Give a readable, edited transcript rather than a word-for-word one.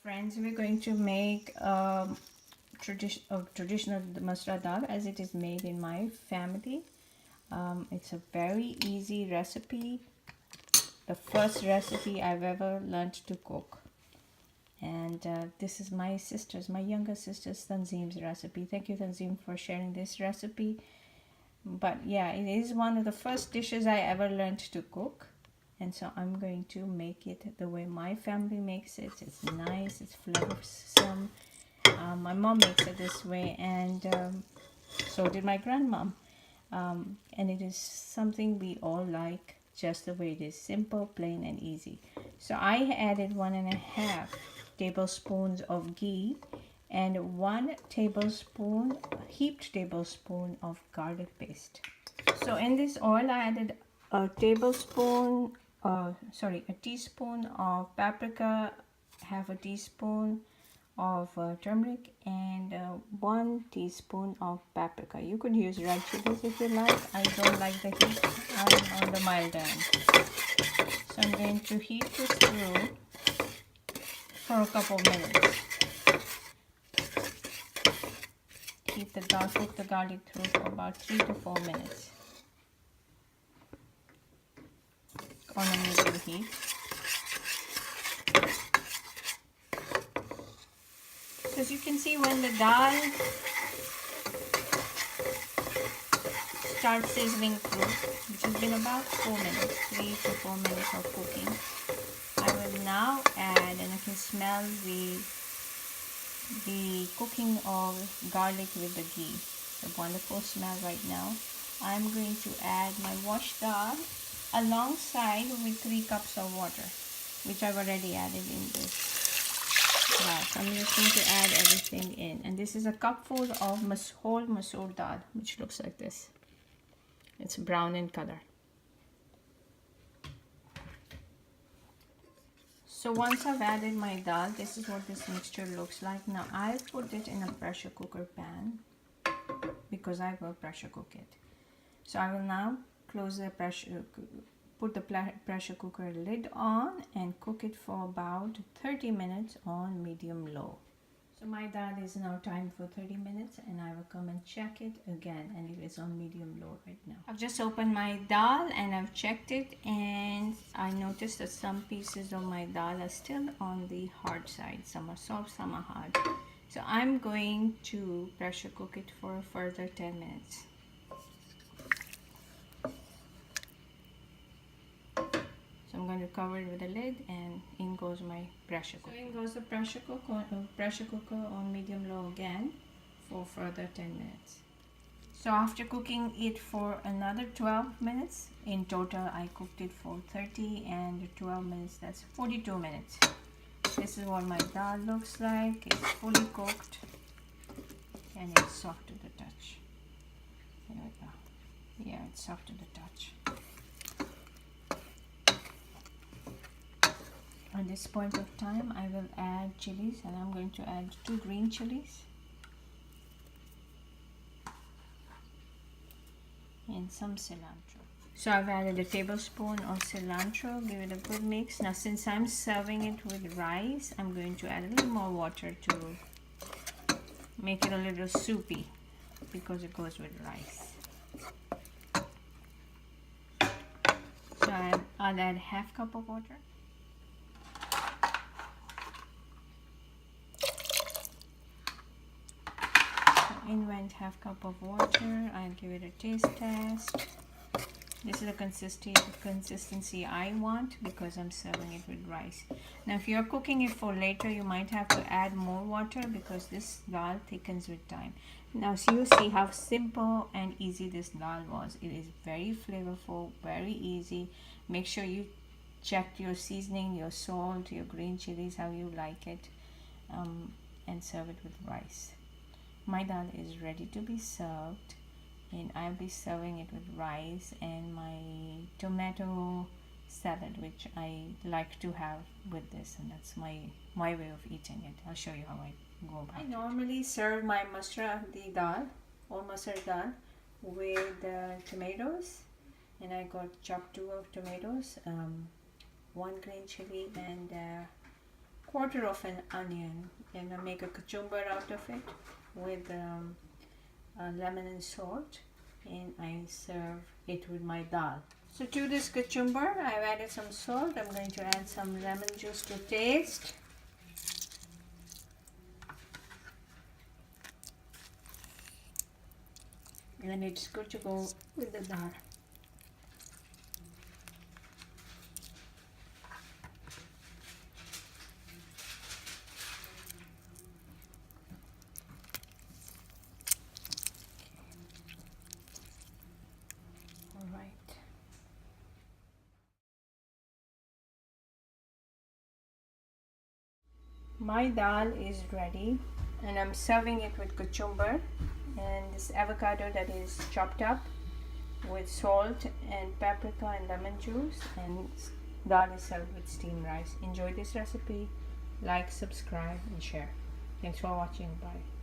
Friends, we're going to make traditional Masoor Dal as it is made in my family. It's a very easy recipe. The first recipe I've ever learned to cook. And this is my sister's, my younger sister's Tanzeem's recipe. Thank you, Tanzeem, for sharing this recipe. But yeah, it is one of the first dishes I ever learned to cook. And so I'm going to make it the way my family makes it. It's nice, it's flavorsome. My mom makes it this way, and so did my grandmom. And it is something we all like, just the way it is, simple, plain, and easy. So I added 1.5 tablespoons of ghee and 1 tablespoon, heaped tablespoon of garlic paste. So in this oil, I added a teaspoon of paprika, half a teaspoon of turmeric, and 1 teaspoon of paprika. You could use red chilies if you like. I don't like the heat. I'm on the mild end. So I'm going to heat this through for a couple minutes. Cook the garlic through for about 3 to 4 minutes on a medium heat. As you can see, when the dal starts sizzling through, which has been about 4 minutes, 3 to 4 minutes of cooking, I will now add, and I can smell the cooking of garlic with the ghee. It's a wonderful smell right now. I'm going to add my washed dal alongside with 3 cups of water, which I've already added in this. So I'm just going to add everything in, and this is a cupful of whole Masoor Dal, which looks like this. It's brown in color. So once I've added my dal, this is what this mixture looks like. Now I've put it in a pressure cooker pan because I will pressure cook it. So I will now put the pressure cooker lid on and cook it for about 30 minutes on medium low. So my dal is now timed for 30 minutes, and I will come and check it again, and it is on medium low right now. I've just opened my dal and I've checked it, and I noticed that some pieces of my dal are still on the hard side. Some are soft, some are hard. So I'm going to pressure cook it for a further 10 minutes. I'm going to cover it with a lid, and in goes my pressure cooker. So in goes the pressure cooker on medium low again for further 10 minutes. So after cooking it for another 12 minutes, in total I cooked it for 30 and 12 minutes, that's 42 minutes. This is what my dal looks like. It's fully cooked and it's soft to the touch. There we go. Yeah, it's soft to the touch. At this point of time, I will add chilies, and I'm going to add 2 green chilies and some cilantro. So I've added a tablespoon of cilantro. Give it a good mix. Now since I'm serving it with rice, I'm going to add a little more water to make it a little soupy because it goes with rice. So I'll add half cup of water. In went half cup of water. I'll give it a taste test. This is the consistency I want because I'm serving it with rice. Now if you're cooking it for later, you might have to add more water because this dal thickens with time. Now so you see how simple and easy this dal was. It is very flavorful, very easy. Make sure you check your seasoning, your salt, your green chilies, how you like it, and serve it with rice. My dal is ready to be served, and I'll be serving it with rice and my tomato salad, which I like to have with this, and that's my way of eating it. I'll show you how I go about it. I normally serve my Masoor Dal or Masoor Dal with tomatoes, and I got chopped 2 of tomatoes, 1 green chili, and quarter of an onion, and I make a cucumber out of it with lemon and salt, and I serve it with my dal. So to this cucumber, I've added some salt. I'm going to add some lemon juice to taste. And it's good to go with the dal. My dal is ready, and I'm serving it with cucumber and this avocado that is chopped up with salt and paprika and lemon juice, and dal is served with steamed rice. Enjoy this recipe, like, subscribe and share. Thanks for watching. Bye.